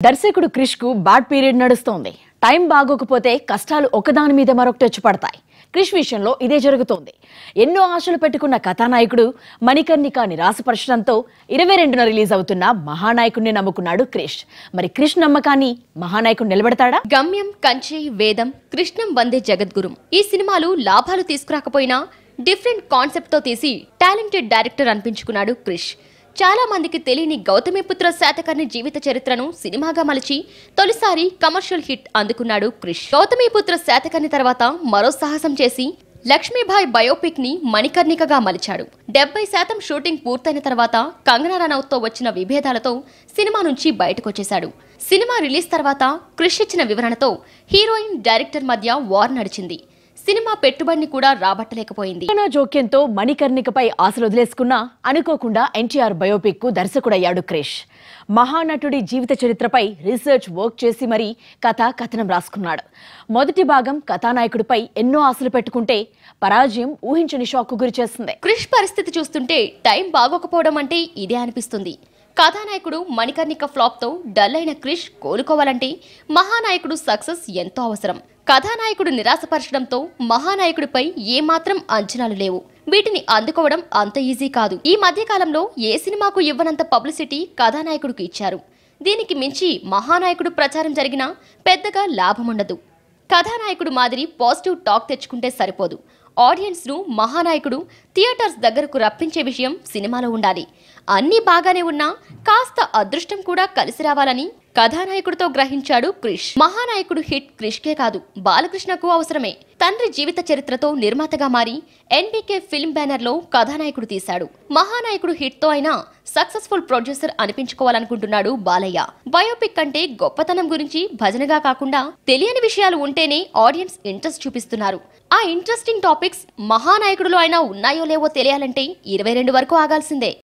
దర్శకుడు క్రిష్ కు bad period నడుస్తోంది. టైం బాగోకపోతే కష్టాలు ఒకదాని మీద మరొకటి వచ్చి పడతాయి. క్రిష్ విషయంలో ఇదే జరుగుతోంది. ఎన్నో ఆశలు పెట్టుకున్న కథానాయకుడు మణికర్ణిక నిరాశపరచడంతో 22న రిలీజ్ అవుతున్న మహానాయకుడిని నమ్ముకున్నాడు క్రిష్. మరి క్రిష్ నమ్మకాన్ని మహానాయకుడు నిలబెడతాడా? గమ్యం, కంచి, వేదం, కృష్ణం వందే జగద్గురు ఈ సినిమాలు లాభాలు తీసుకురాకపోయినా డిఫరెంట్ కాన్సెప్ట్ తో తీసి టాలెంటెడ్ డైరెక్టర్ అనిపించుకున్నాడు క్రిష్. చాలా మందికి తెలియని గౌతమిపుత్ర శాతకర్ణి జీవిత చరిత్రను సినిమాగా మలిచి తొలిసారి కమర్షియల్ హిట్ అందుకున్నాడు క్రిష్. గౌతమిపుత్ర శాతకర్ణి తర్వాత మరో సాహసం చేసి లక్ష్మీబాయి బయోపిక్ ని మణికర్ణికగా మలిచాడు. 70% షూటింగ్ పూర్తయిన తర్వాత కంగనా రనౌత్ తో వచ్చిన విభేదాలతో సినిమా నుంచి బయటకొచ్చేశాడు. సినిమా రిలీజ్ తర్వాత క్రిష్ ఇచ్చిన వివరణతో హీరోయిన్, డైరెక్టర్ మధ్య వార్ నడిచింది. సినిమా పెట్టుబడిని కూడా రాబట్టలేకపోయింది. జోక్యంతో మణికర్ణికపై ఆశలు వదిలేసుకున్నా అనుకోకుండా ఎన్టీఆర్ బయోపిక్ కు దర్శకుడయ్యాడు క్రిష్. మహానటుడి జీవిత చరిత్రపై రీసెర్చ్ వర్క్ చేసి మరీ కథనం రాసుకున్నాడు. మొదటి భాగం కథానాయకుడిపై ఎన్నో ఆశలు పెట్టుకుంటే పరాజయం ఊహించని షాక్ కు గురి చేస్తుంది. క్రిష్ పరిస్థితి చూస్తుంటే టైం బాగోకపోవడం అంటే ఇదే అనిపిస్తుంది. కథానాయకుడు మణికర్ణిక ఫ్లాప్ తో డల్ అయిన క్రిష్ కోలుకోవాలంటే మహానాయకుడు సక్సెస్ ఎంతో అవసరం. కథానాయకుడు నిరాశపరచడంతో మహానాయకుడిపై ఏమాత్రం అంచనాలు లేవు. వీటిని అందుకోవడం అంత ఈజీ కాదు. ఈ మధ్య కాలంలో ఏ సినిమాకు ఇవ్వనంత పబ్లిసిటీ కథానాయకుడికి ఇచ్చారు. దీనికి మించి మహానాయకుడు ప్రచారం జరిగినా పెద్దగా లాభముండదు. కథానాయకుడు మాదిరి పాజిటివ్ టాక్ తెచ్చుకుంటే సరిపోదు. ఆడియన్స్ ను మహానాయకుడు థియేటర్స్ దగ్గరకు రప్పించే విషయం సినిమాలో ఉండాలి. అన్నీ బాగానే ఉన్నా కాస్త అదృష్టం కూడా కలిసి రావాలని కథానాయకుడితో గ్రహించాడు క్రిష్. మహానాయకుడు హిట్ క్రిష్కే కాదు, బాలకృష్ణకు అవసరమే. తండ్రి జీవిత చరిత్రతో నిర్మాతగా మారి ఎన్బీకే ఫిల్మ్ బ్యానర్ లో కథానాయకుడు తీశాడు. మహానాయకుడు హిట్ తో అయినా సక్సెస్ఫుల్ ప్రొడ్యూసర్ అనిపించుకోవాలనుకుంటున్నాడు బాలయ్య. బయోపిక్ అంటే గొప్పతనం గురించి భజనగా కాకుండా తెలియని విషయాలు ఉంటేనే ఆడియన్స్ ఇంట్రెస్ట్ చూపిస్తున్నారు. ఆ ఇంట్రెస్టింగ్ టాపిక్స్ మహానాయకుడిలో అయినా ఉన్నాయో లేవో తెలియాలంటే 22 వరకు ఆగాల్సిందే.